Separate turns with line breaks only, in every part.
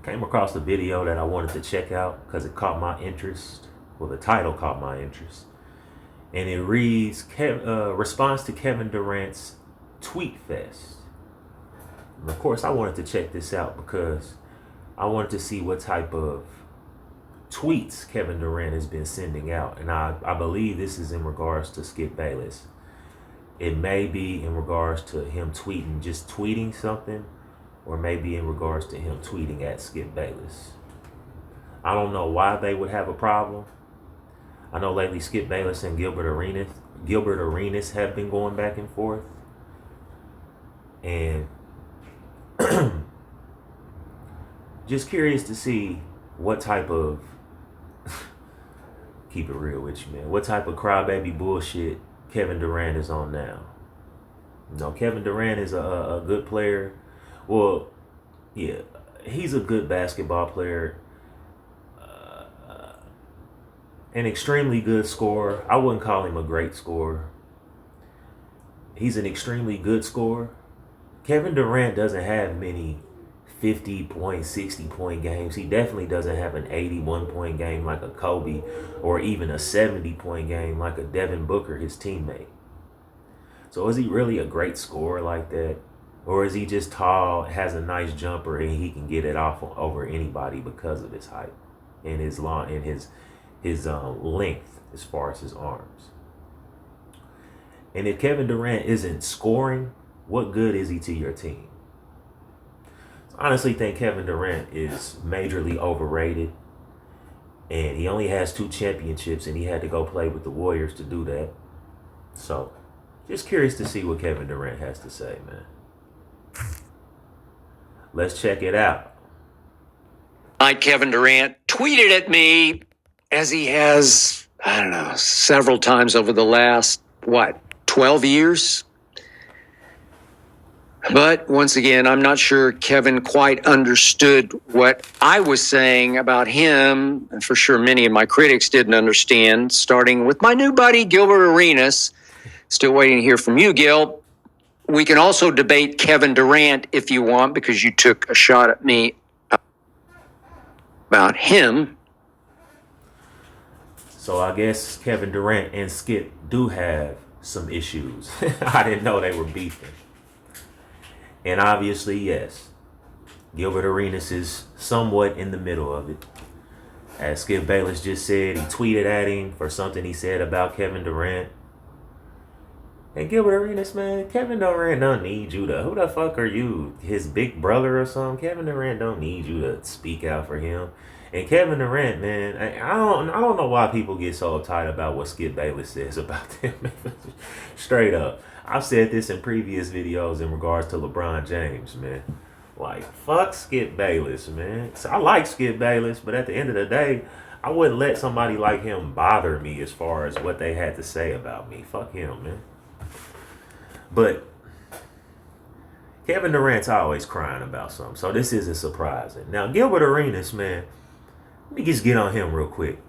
Came across a video that I wanted to check out because it caught my interest. Well, the title caught my interest. And it reads, response to Kevin Durant's tweet fest. And of course, I wanted to check this out because I wanted to see what type of tweets Kevin Durant has been sending out. And I believe this is in regards to Skip Bayless. It may be in regards to him just tweeting something, or maybe in regards to him tweeting at Skip Bayless. I don't know why they would have a problem. I know lately Skip Bayless and Gilbert Arenas have been going back and forth. And just curious to see what type of, keep it real with you, man, what type of crybaby bullshit Kevin Durant is on now. You know, Kevin Durant is a good player. Well, yeah, he's a good basketball player. An extremely good scorer. I wouldn't call him a great scorer. He's an extremely good scorer. Kevin Durant doesn't have many 50-point, 60-point games. He definitely doesn't have an 81-point game like a Kobe, or even a 70-point game like a Devin Booker, his teammate. So is he really a great scorer like that? Or is he just tall, has a nice jumper, and he can get it off over anybody because of his height and his length as far as his arms? And if Kevin Durant isn't scoring, what good is he to your team? I honestly think Kevin Durant is majorly overrated, and he only has 2 championships, and he had to go play with the Warriors to do that. So, just curious to see what Kevin Durant has to say, man. Let's check it out.
Kevin Durant tweeted at me, as he has, I don't know, several times over the last, 12 years? But once again, I'm not sure Kevin quite understood what I was saying about him, and for sure many of my critics didn't understand, starting with my new buddy, Gilbert Arenas. Still waiting to hear from you, Gil. We can also debate Kevin Durant if you want, because you took a shot at me about him.
So I guess Kevin Durant and Skip do have some issues. I didn't know they were beefing. And obviously, yes, Gilbert Arenas is somewhat in the middle of it. As Skip Bayless just said, he tweeted at him for something he said about Kevin Durant. And Gilbert Arenas, man, Kevin Durant don't need you to. Who the fuck are you? His big brother or something? Kevin Durant don't need you to speak out for him. And Kevin Durant, man, I don't know why people get so uptight about what Skip Bayless says about them. Straight up, I've said this in previous videos in regards to LeBron James, man. Like, fuck Skip Bayless, man. So I like Skip Bayless, but at the end of the day, I wouldn't let somebody like him bother me as far as what they had to say about me. Fuck him, man. But Kevin Durant's always crying about something, so this isn't surprising. Now, Gilbert Arenas, man, let me just get on him real quick.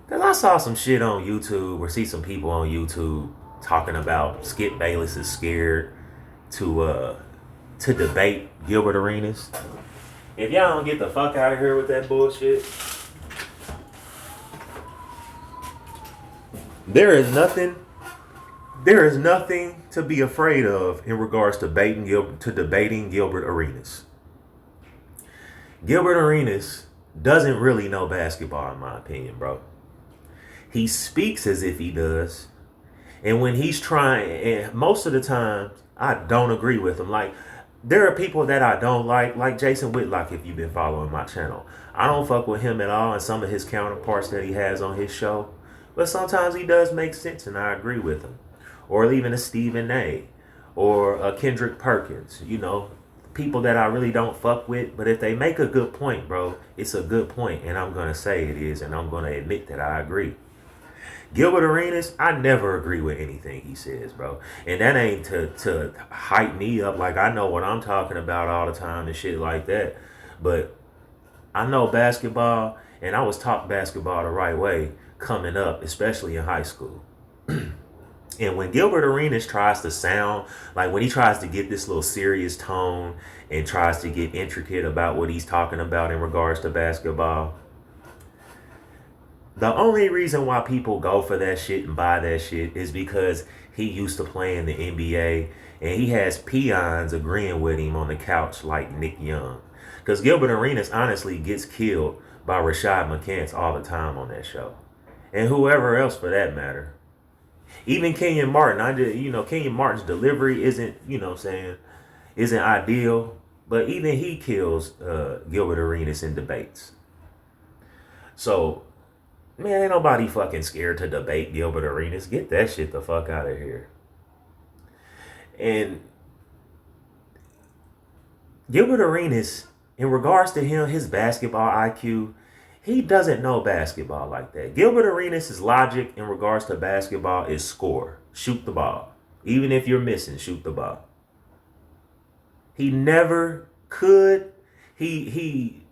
Because I saw some shit on YouTube, or see some people on YouTube talking about Skip Bayless is scared to debate Gilbert Arenas. If y'all don't get the fuck out of here with that bullshit, there is nothing to be afraid of in regards to debating Gilbert Arenas. Gilbert Arenas doesn't really know basketball, in my opinion, bro. He speaks as if he does. And when he's trying, and most of the time, I don't agree with him. Like, there are people that I don't like Jason Whitlock, if you've been following my channel. I don't fuck with him at all, and some of his counterparts that he has on his show. But sometimes he does make sense, and I agree with him. Or even a Stephen A. Or a Kendrick Perkins. You know, people that I really don't fuck with. But if they make a good point, bro, it's a good point, and I'm going to say it is, and I'm going to admit that I agree. Gilbert Arenas, I never agree with anything he says, bro. And that ain't to hype me up like I know what I'm talking about all the time and shit like that. But I know basketball, and I was taught basketball the right way coming up, especially in high school. And when Gilbert Arenas tries to sound like when he tries to get this little serious tone and tries to get intricate about what he's talking about in regards to basketball, the only reason why people go for that shit and buy that shit is because he used to play in the NBA and he has peons agreeing with him on the couch like Nick Young. Because Gilbert Arenas honestly gets killed by Rashad McCants all the time on that show. And whoever else for that matter. Even Kenyon Martin, Kenyon Martin's delivery isn't, isn't ideal. But even he kills Gilbert Arenas in debates. So, man, ain't nobody fucking scared to debate Gilbert Arenas. Get that shit the fuck out of here. And Gilbert Arenas, in regards to him, his basketball IQ, he doesn't know basketball like that. Gilbert Arenas' logic in regards to basketball is score. Shoot the ball. Even if you're missing, shoot the ball. He never could. He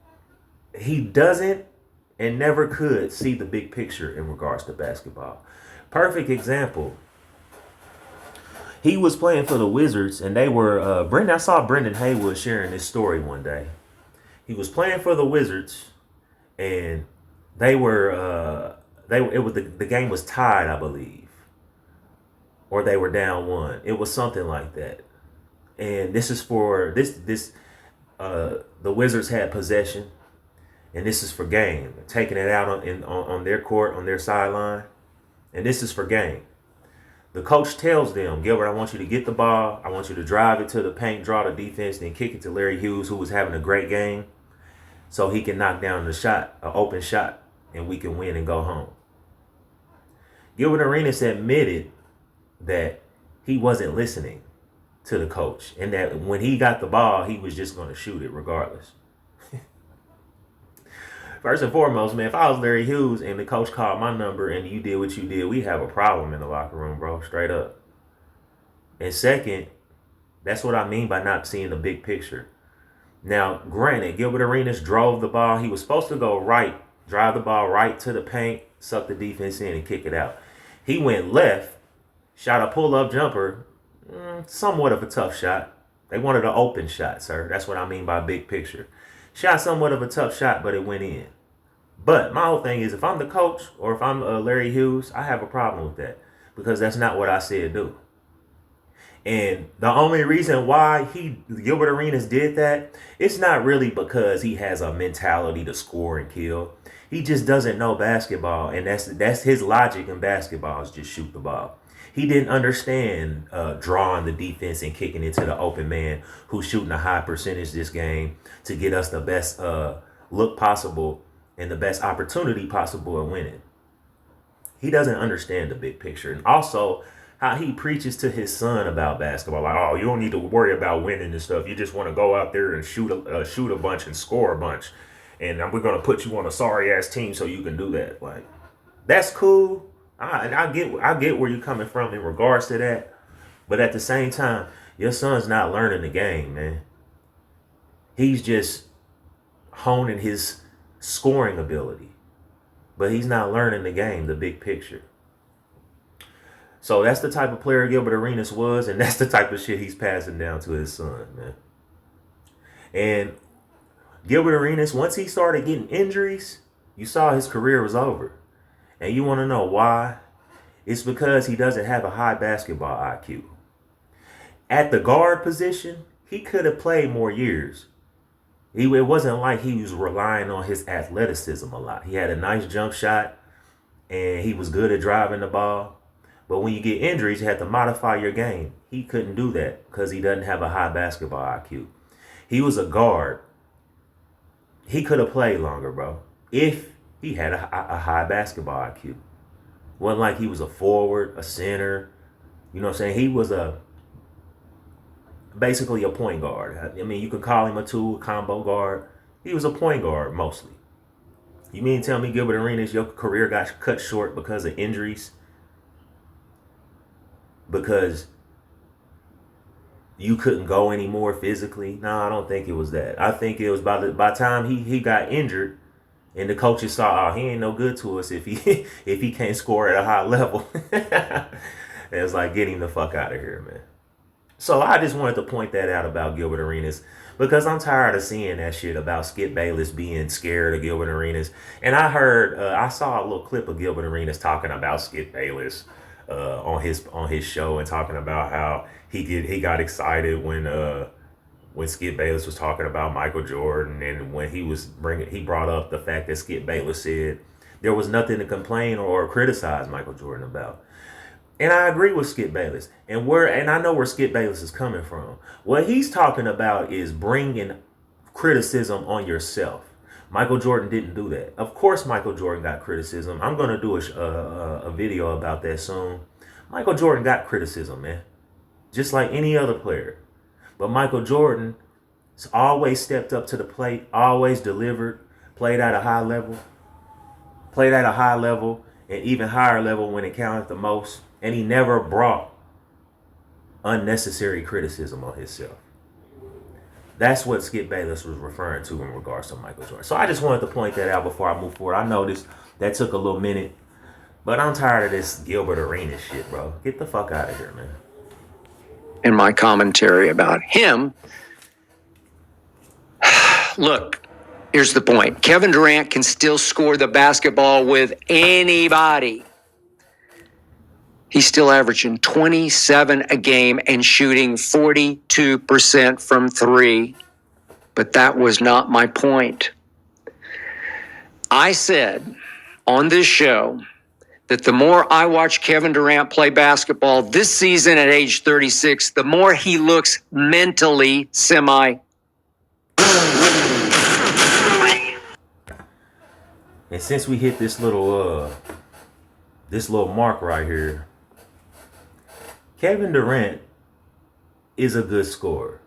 doesn't and never could see the big picture in regards to basketball. Perfect example. He was playing for the Wizards, and they were I saw Brendan Haywood sharing this story one day. He was playing for the Wizards, and they were the game was tied, I believe, or they were down one. It was something like that. And this is for the Wizards had possession, and this is for game, taking it out on their court, on their sideline, and this is for game. The coach tells them, Gilbert, I want you to get the ball. I want you to drive it to the paint, draw the defense, then kick it to Larry Hughes, who was having a great game, so he can knock down the shot, an open shot, and we can win and go home. Gilbert Arenas admitted that he wasn't listening to the coach, and that when he got the ball, he was just going to shoot it regardless. First and foremost, man, if I was Larry Hughes and the coach called my number and you did what you did, we have a problem in the locker room, bro, straight up. And second, that's what I mean by not seeing the big picture. Now, granted, Gilbert Arenas drove the ball. He was supposed to go right, drive the ball right to the paint, suck the defense in, and kick it out. He went left, shot a pull-up jumper, somewhat of a tough shot. They wanted an open shot, sir. That's what I mean by big picture. Shot somewhat of a tough shot, but it went in. But my whole thing is, if I'm the coach or if I'm Larry Hughes, I have a problem with that because that's not what I said do. And the only reason why Gilbert Arenas did that, it's not really because he has a mentality to score and kill. He just doesn't know basketball, and that's his logic in basketball is just shoot the ball. He didn't understand drawing the defense and kicking it to the open man who's shooting a high percentage this game to get us the best look possible and the best opportunity possible at winning. He doesn't understand the big picture. And also how he preaches to his son about basketball. Like, oh, you don't need to worry about winning and stuff. You just want to go out there and shoot a bunch and score a bunch. And we're going to put you on a sorry-ass team so you can do that. Like, that's cool. I get where you're coming from in regards to that, but at the same time, your son's not learning the game, man. He's just honing his scoring ability, but he's not learning the game, the big picture. So that's the type of player Gilbert Arenas was, and that's the type of shit he's passing down to his son, man. And Gilbert Arenas, once he started getting injuries, you saw his career was over. And you want to know why? It's because he doesn't have a high basketball IQ. At the guard position, he could have played more years. It wasn't like he was relying on his athleticism a lot. He had a nice jump shot, and he was good at driving the ball. But when you get injuries, you have to modify your game. He couldn't do that because he doesn't have a high basketball IQ. He was a guard. He could have played longer, bro, if he had a high basketball IQ. Wasn't like he was a forward, a center. You know what I'm saying? He was basically a point guard. I mean, you could call him a combo guard. He was a point guard mostly. You mean tell me, Gilbert Arenas, your career got cut short because of injuries? Because you couldn't go anymore physically? No, I don't think it was that. I think it was by the time he got injured, and the coaches saw, oh, he ain't no good to us if he if he can't score at a high level. It's like, get him the fuck out of here, man. So I just wanted to point that out about Gilbert Arenas because I'm tired of seeing that shit about Skip Bayless being scared of Gilbert Arenas. And I saw a little clip of Gilbert Arenas talking about Skip Bayless on his show and talking about how he got excited when Skip Bayless was talking about Michael Jordan, and when he brought up the fact that Skip Bayless said there was nothing to complain or criticize Michael Jordan about. And I agree with Skip Bayless. And I know where Skip Bayless is coming from. What he's talking about is bringing criticism on yourself. Michael Jordan didn't do that. Of course, Michael Jordan got criticism. I'm going to do a video about that soon. Michael Jordan got criticism, man. Just like any other player. But Michael Jordan always stepped up to the plate, always delivered, played at a high level, and even higher level when it counted the most. And he never brought unnecessary criticism on himself. That's what Skip Bayless was referring to in regards to Michael Jordan. So I just wanted to point that out before I move forward. I know that took a little minute, but I'm tired of this Gilbert Arenas shit, bro. Get the fuck out of here, man.
In my commentary about him, look, here's the point. Kevin Durant can still score the basketball with anybody. He's still averaging 27 a game and shooting 42% from three. But that was not my point. I said on this show that the more I watch Kevin Durant play basketball this season at age 36, the more he looks mentally semi.
And since we hit this little mark right here, Kevin Durant is a good scorer,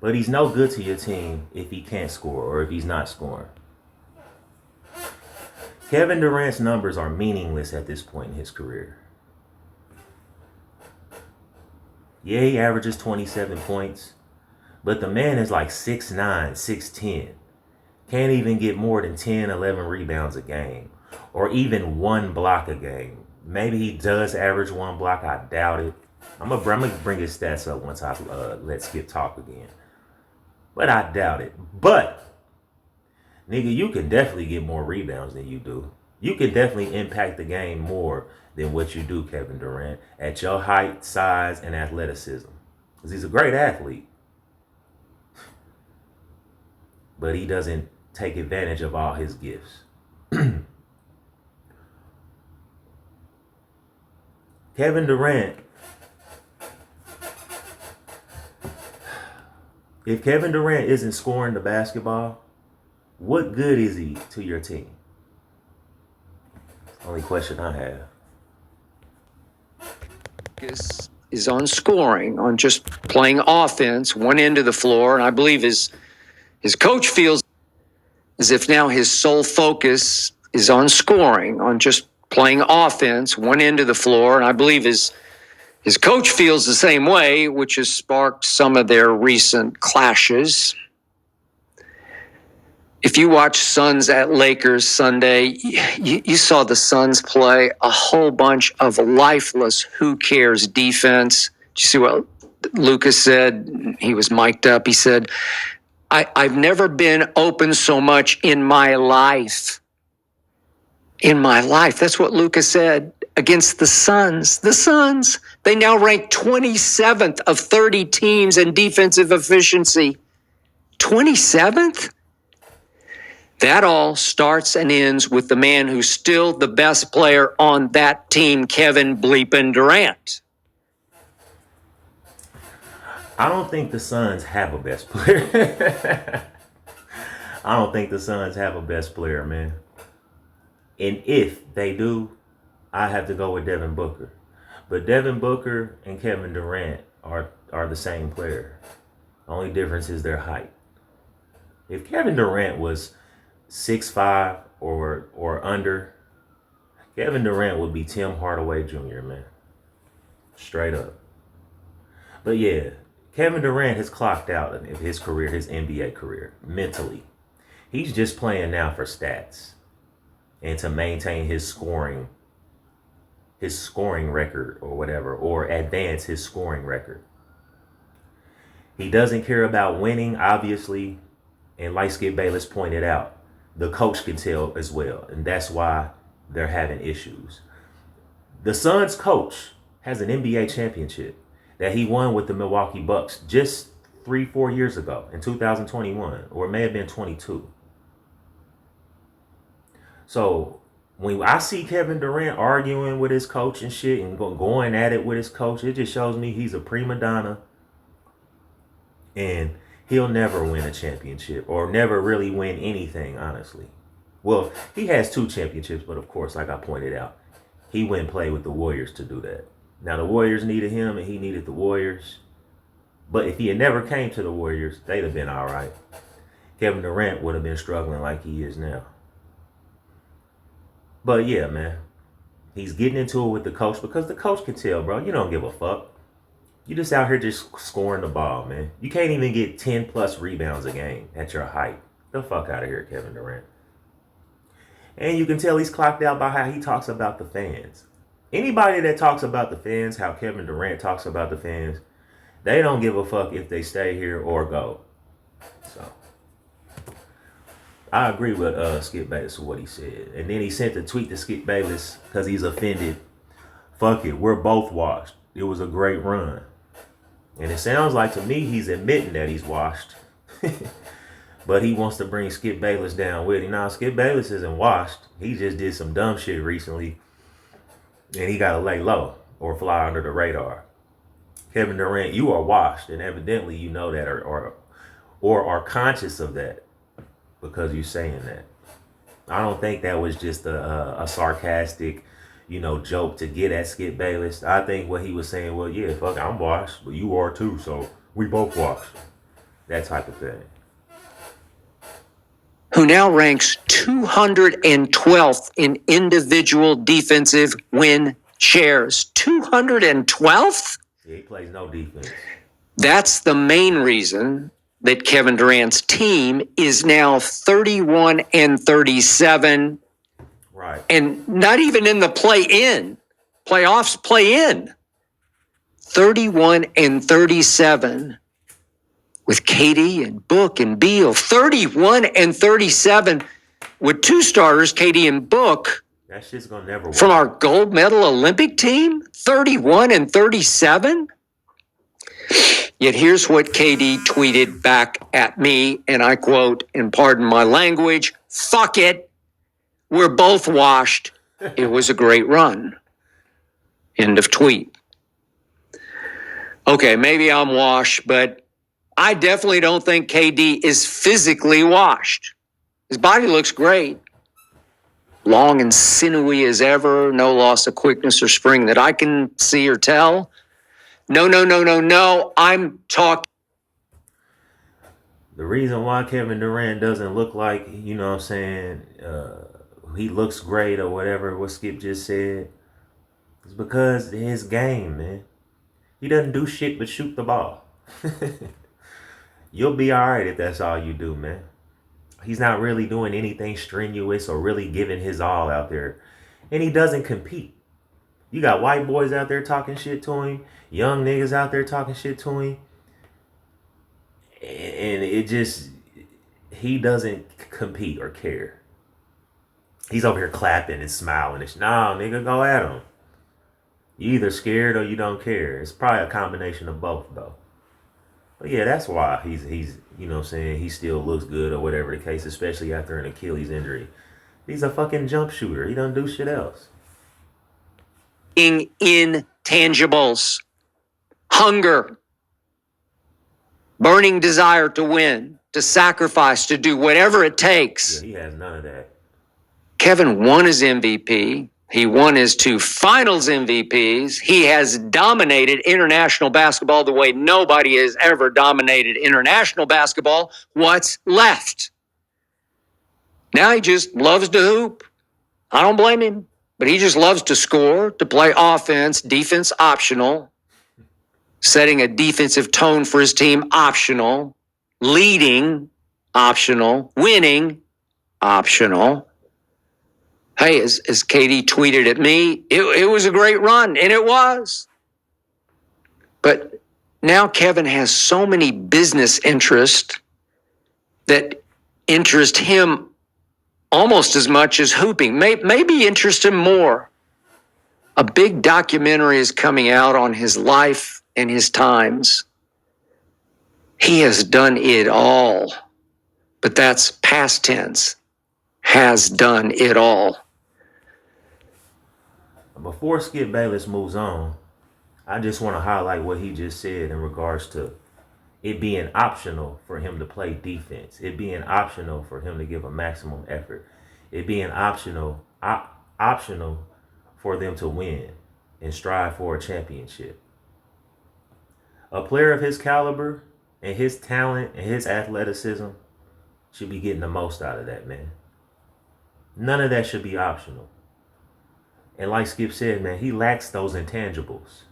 but he's no good to your team if he can't score or if he's not scoring. Kevin Durant's numbers are meaningless at this point in his career. Yeah, he averages 27 points, but the man is like 6'9", 6'10". Can't even get more than 10, 11 rebounds a game, or even one block a game. Maybe he does average one block. I doubt it. I'm gonna bring his stats up once I let Skip talk again. But I doubt it. But, nigga, you can definitely get more rebounds than you do. You can definitely impact the game more than what you do, Kevin Durant, at your height, size, and athleticism. Because he's a great athlete. But he doesn't take advantage of all his gifts. Kevin Durant, if Kevin Durant isn't scoring the basketball, what good is he to your team? Only question I have.
Is on scoring, on just playing offense, one end of the floor, and I believe his coach feels as if now his sole focus is on scoring, on just playing offense, one end of the floor, and I believe his coach feels the same way, which has sparked some of their recent clashes. If you watch Suns at Lakers Sunday, you saw the Suns play a whole bunch of lifeless, who cares defense. Did you see what Lucas said? He was mic'd up. He said, I've never been open so much in my life. In my life. That's what Lucas said against the Suns. The Suns, they now rank 27th of 30 teams in defensive efficiency. 27th? That all starts and ends with the man who's still the best player on that team, Kevin bleepin' Durant.
I don't think the Suns have a best player. I don't think the Suns have a best player, man. And if they do, I have to go with Devin Booker. But Devin Booker and Kevin Durant are the same player. The only difference is their height. If Kevin Durant was 6'5" or under, Kevin Durant would be Tim Hardaway Jr., man. Straight up. But yeah, Kevin Durant has clocked out of his career, his NBA career, mentally. He's just playing now for stats and to maintain his scoring his scoring record or whatever, or advance his scoring record. He doesn't care about winning, obviously, and like Skip Bayless pointed out, the coach can tell as well, and that's why they're having issues. The Suns coach has an NBA championship that he won with the Milwaukee Bucks just 3-4 years ago in 2021, or it may have been 22. So when I see Kevin Durant arguing with his coach and shit and going at it with his coach, it just shows me he's a prima donna and he'll never win a championship or never really win anything, honestly. Well, he has 2 championships, but of course, like I pointed out, he went and played with the Warriors to do that. Now, the Warriors needed him and he needed the Warriors. But if he had never came to the Warriors, they'd have been all right. Kevin Durant would have been struggling like he is now. But yeah, man, he's getting into it with the coach because the coach can tell, bro, you don't give a fuck. You just out here just scoring the ball, man. You can't even get 10 plus rebounds a game at your height. The fuck out of here, Kevin Durant. And you can tell he's clocked out by how he talks about the fans. Anybody that talks about the fans, how Kevin Durant talks about the fans, they don't give a fuck if they stay here or go. So I agree with Skip Bayless with what he said. And then he sent a tweet to Skip Bayless because he's offended. Fuck it, we're both washed. It was a great run. And it sounds like to me he's admitting that he's washed. But he wants to bring Skip Bayless down with him. Now, Skip Bayless isn't washed. He just did some dumb shit recently. And he got to lay low or fly under the radar. Kevin Durant, you are washed. And evidently you know that or are conscious of that because you're saying that. I don't think that was just a sarcastic, joke to get at Skip Bayless. I think what he was saying, well, yeah, fuck, I'm washed, but you are too, so we both washed. That type of thing.
Who now ranks 212th in individual defensive win shares. 212th?
Yeah, he plays no defense.
That's the main reason that Kevin Durant's team is now 31-37.
Right.
And not even in the play-in. Playoffs play-in. 31-37. With KD and Book and Beal. 31-37 with 2 starters, KD and Book.
That shit's gonna never work.
From our gold medal Olympic team. 31-37. Yet here's what KD tweeted back at me, and I quote, and pardon my language, fuck it. We're both washed. It was a great run. End of tweet. Okay, maybe I'm washed, but I definitely don't think KD is physically washed. His body looks great. Long and sinewy as ever. No loss of quickness or spring that I can see or tell. No. I'm talking.
The reason why Kevin Durant doesn't look like, he looks great or whatever, what Skip just said, is because of his game, man. He doesn't do shit but shoot the ball. You'll be all right if that's all you do, man. He's not really doing anything strenuous or really giving his all out there. And he doesn't compete. You got white boys out there talking shit to him. Young niggas out there talking shit to him. And he doesn't compete or care. He's over here clapping and smiling. Nah, nigga, go at him. You either scared or you don't care. It's probably a combination of both, though. But yeah, that's why he's he still looks good or whatever the case, especially after an Achilles injury. He's a fucking jump shooter. He don't do shit else.
Intangibles. Hunger. Burning desire to win, to sacrifice, to do whatever it takes.
Yeah, he has none of that.
Kevin won his MVP. He won his 2 finals MVPs. He has dominated international basketball the way nobody has ever dominated international basketball. What's left? Now he just loves to hoop. I don't blame him, but he just loves to score, to play offense, defense optional, setting a defensive tone for his team optional, leading optional, winning optional. Hey, as Katie tweeted at me, it was a great run, and it was. But now Kevin has so many business interests that interest him almost as much as hooping, maybe interest him more. A big documentary is coming out on his life and his times. He has done it all, but that's past tense. Has done it all.
Before Skip Bayless moves on, I just want to highlight what he just said in regards to it being optional for him to play defense, it being optional for him to give a maximum effort, it being optional for them to win and strive for a championship. A player of his caliber and his talent and his athleticism should be getting the most out of that, man. None of that should be optional. And like Skip said, man, he lacks those intangibles.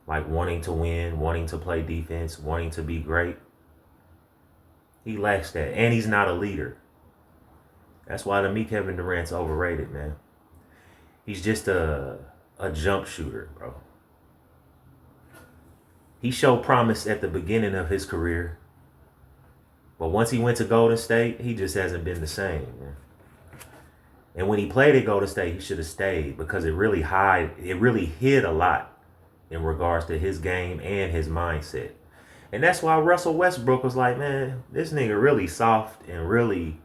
Like wanting to win, wanting to play defense, wanting to be great. He lacks that. And he's not a leader. That's why to me, Kevin Durant's overrated, man. He's just a jump shooter, bro. He showed promise at the beginning of his career. But once he went to Golden State, he just hasn't been the same, man. And when he played at Golden State, he should have stayed because it really hid a lot in regards to his game and his mindset. And that's why Russell Westbrook was like, man, this nigga really soft and really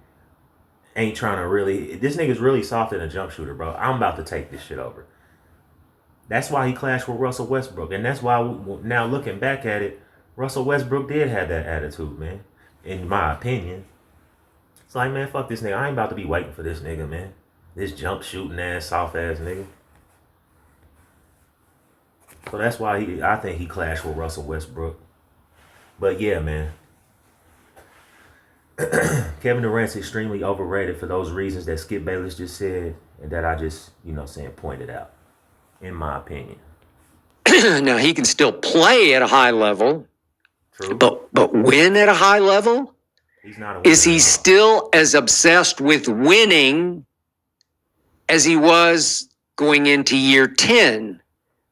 ain't trying to really, this nigga's really soft in a jump shooter, bro. I'm about to take this shit over. That's why he clashed with Russell Westbrook. And that's why, now looking back at it, Russell Westbrook did have that attitude, man. In my opinion. It's like, man, fuck this nigga. I ain't about to be waiting for this nigga, man. This jump shooting ass, soft ass nigga. So that's why I think he clashed with Russell Westbrook. But yeah, man. Kevin Durant's extremely overrated for those reasons that Skip Bayless just said and that I just, pointed out, in my opinion.
Now, he can still play at a high level.
True.
But win at a high level?
He's not a winner.
Is he still as obsessed with winning as he was going into year 10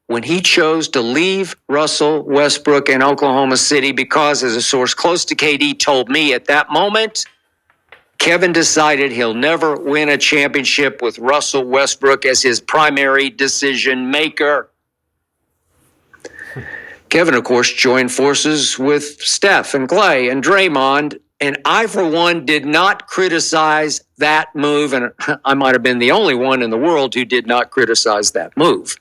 when he chose to leave Russell Westbrook in Oklahoma City because, as a source close to KD told me at that moment, Kevin decided he'll never win a championship with Russell Westbrook as his primary decision maker. Kevin, of course, joined forces with Steph and Clay and Draymond, and I, for one, did not criticize that move, and I might have been the only one in the world who did not criticize that move.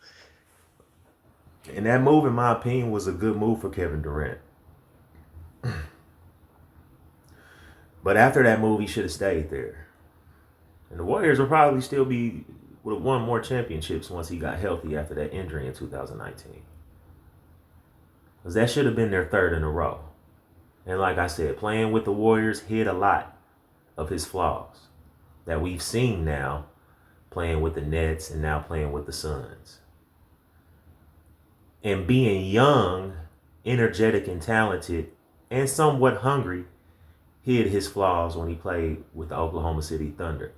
And that move, in my opinion, was a good move for Kevin Durant. But after that move, he should have stayed there. And the Warriors would have won more championships once he got healthy after that injury in 2019. Because that should have been their third in a row. And like I said, playing with the Warriors hid a lot of his flaws that we've seen now playing with the Nets and now playing with the Suns. And being young, energetic, and talented, and somewhat hungry, hid his flaws when he played with the Oklahoma City Thunder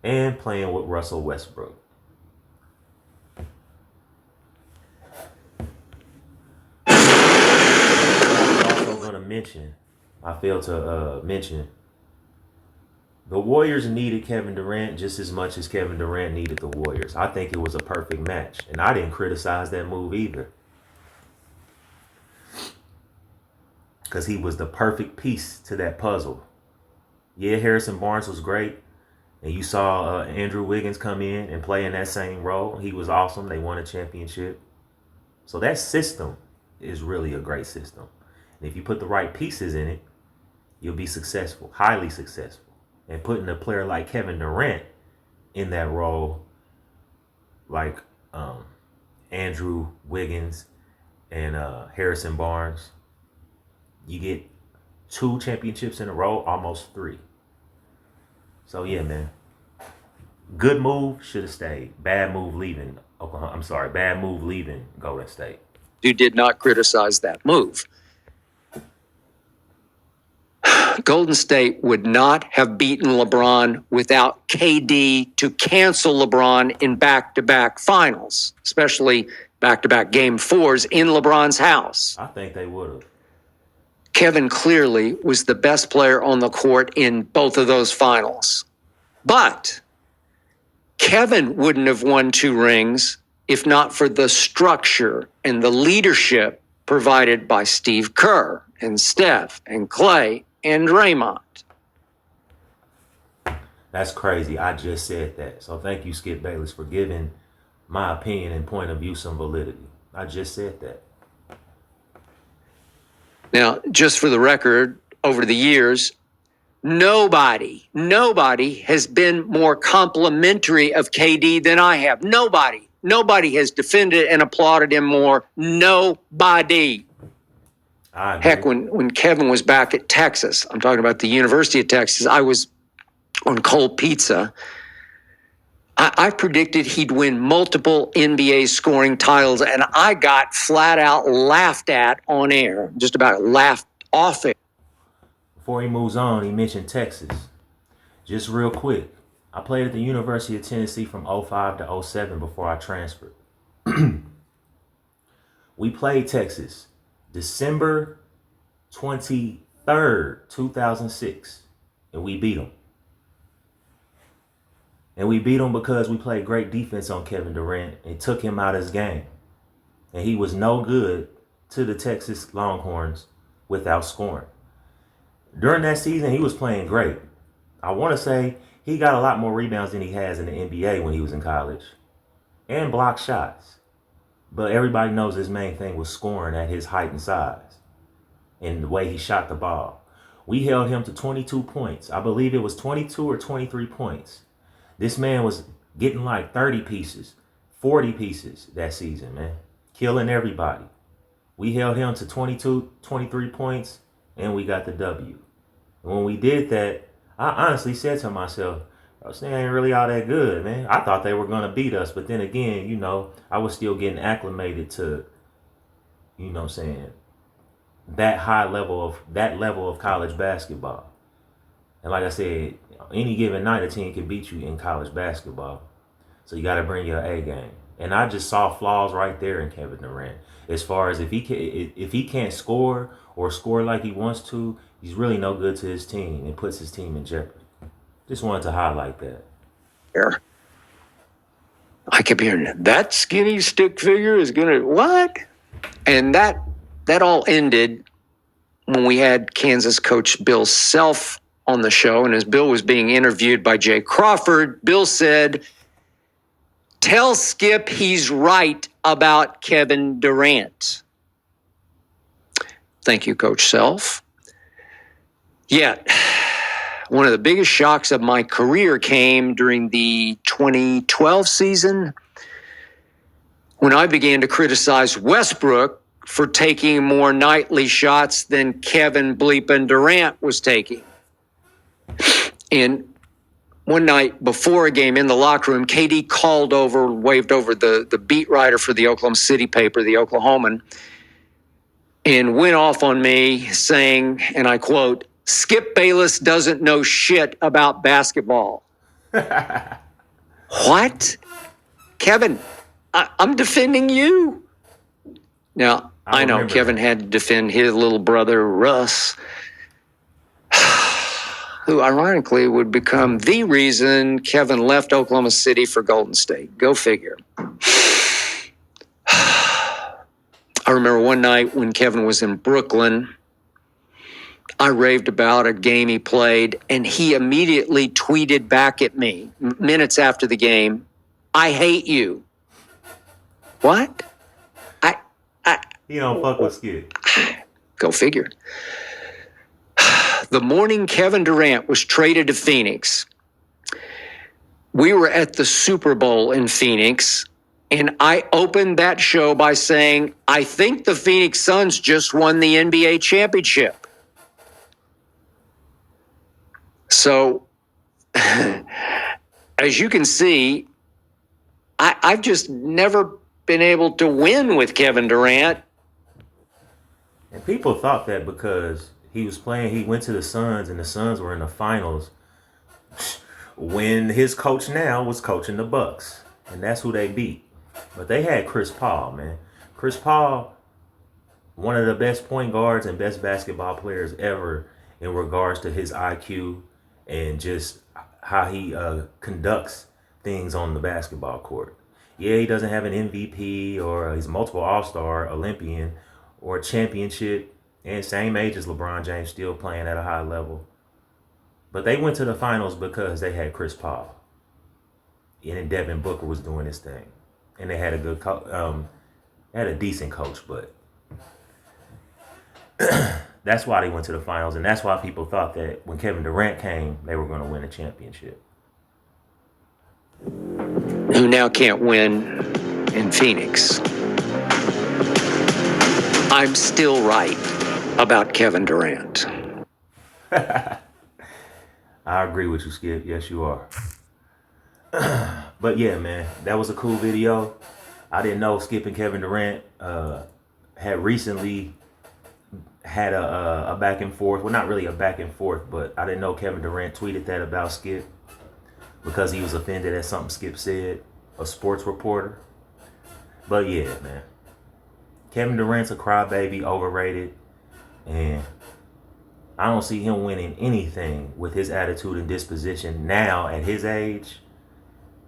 and playing with Russell Westbrook. I failed to mention, the Warriors needed Kevin Durant just as much as Kevin Durant needed the Warriors. I think it was a perfect match, and I didn't criticize that move either. Because he was the perfect piece to that puzzle. Yeah, Harrison Barnes was great, and you saw Andrew Wiggins come in and play in that same role. He was awesome. They won a championship. So that system is really a great system. And if you put the right pieces in it, you'll be successful, highly successful. And putting a player like Kevin Durant in that role, like Andrew Wiggins and Harrison Barnes, you get 2 championships in a row, almost 3. So yeah, man. Good move, should have stayed. Bad move leaving Golden State.
You did not criticize that move. Golden State would not have beaten LeBron without KD to cancel LeBron in back-to-back finals, especially back-to-back game fours in LeBron's house.
I think they would have.
Kevin clearly was the best player on the court in both of those finals. But Kevin wouldn't have won 2 rings if not for the structure and the leadership provided by Steve Kerr and Steph and Clay and Draymond.
That's crazy. I just said that. So thank you, Skip Bayless, for giving my opinion and point of view some validity. I just said that.
Now, just for the record, over the years, nobody has been more complimentary of KD than I have. Nobody has defended and applauded him more. Nobody. Heck, when Kevin was back at Texas, I'm talking about the University of Texas, I was on cold pizza. I predicted he'd win multiple NBA scoring titles, and I got flat out laughed at on air, just about laughed off it.
Before he moves on, he mentioned Texas. Just real quick, I played at the University of Tennessee from 05 to 07 before I transferred. We played Texas December 23rd, 2006, and we beat them. And we beat him because we played great defense on Kevin Durant and took him out of his game. And he was no good to the Texas Longhorns without scoring. During that season, he was playing great. I want to say he got a lot more rebounds than he has in the NBA when he was in college. And blocked shots. But everybody knows his main thing was scoring at his height and size. And the way he shot the ball. We held him to 22 points. I believe it was 22 or 23 points. This man was getting like 30 pieces, 40 pieces that season, man. Killing everybody. We held him to 22, 23 points, and we got the W. And when we did that, I honestly said to myself, this thing ain't really all that good, man. I thought they were going to beat us. But then again, you know, I was still getting acclimated to, you know what I'm saying, that level of college basketball. And like I said, any given night, a team can beat you in college basketball. So you got to bring your A game. And I just saw flaws right there in Kevin Durant. As far as if he can't score or score like he wants to, he's really no good to his team and puts his team in jeopardy. Just wanted to highlight that.
I kept hearing that skinny stick figure is going to what? And that all ended when we had Kansas coach Bill Self on the show, and as Bill was being interviewed by Jay Crawford, Bill said, "Tell Skip he's right about Kevin Durant." Thank you, Coach Self. Yet, one of the biggest shocks of my career came during the 2012 season when I began to criticize Westbrook for taking more nightly shots than Kevin bleepin' Durant was taking. And one night before a game in the locker room, KD waved over the beat writer for the Oklahoma City paper, the Oklahoman, and went off on me saying, and I quote, "Skip Bayless doesn't know shit about basketball." What? Kevin, I'm defending you. Now, I know Kevin had to defend his little brother, Russ, who ironically would become the reason Kevin left Oklahoma City for Golden State. Go figure. I remember one night when Kevin was in Brooklyn, I raved about a game he played, and he immediately tweeted back at me minutes after the game, "I hate you." What?
He don't fuck with Skip.
Go figure. The morning Kevin Durant was traded to Phoenix, we were at the Super Bowl in Phoenix, and I opened that show by saying, "I think the Phoenix Suns just won the NBA championship." So, as you can see, I've just never been able to win with Kevin Durant.
And people thought that because He was playing. He went to the Suns, and the Suns were in the finals when his coach now was coaching the Bucks, and that's who they beat. But they had Chris Paul, man. Chris Paul, one of the best point guards and best basketball players ever in regards to his IQ and just how he conducts things on the basketball court. Yeah, he doesn't have an MVP or he's multiple All-Star, Olympian, or a championship, and same age as LeBron James, still playing at a high level. But they went to the finals because they had Chris Paul, and then Devin Booker was doing his thing, and they had a good, had a decent coach, but that's why they went to the finals, and that's why people thought that when Kevin Durant came, they were going to win a championship.
Who now can't win in Phoenix. I'm still right about Kevin Durant.
I agree with you, Skip. Yes, you are. But yeah, man, that was a cool video. I didn't know Skip and Kevin Durant had recently had a back and forth. Well, not really a back and forth, but I didn't know Kevin Durant tweeted that about Skip because he was offended at something Skip said, a sports reporter. But yeah, man, Kevin Durant's a crybaby, overrated, and I don't see him winning anything with his attitude and disposition now at his age.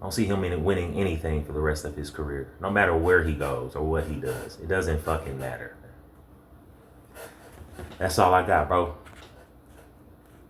I don't see him winning anything for the rest of his career, no matter where he goes or what he does. It doesn't fucking matter. That's all I got, bro.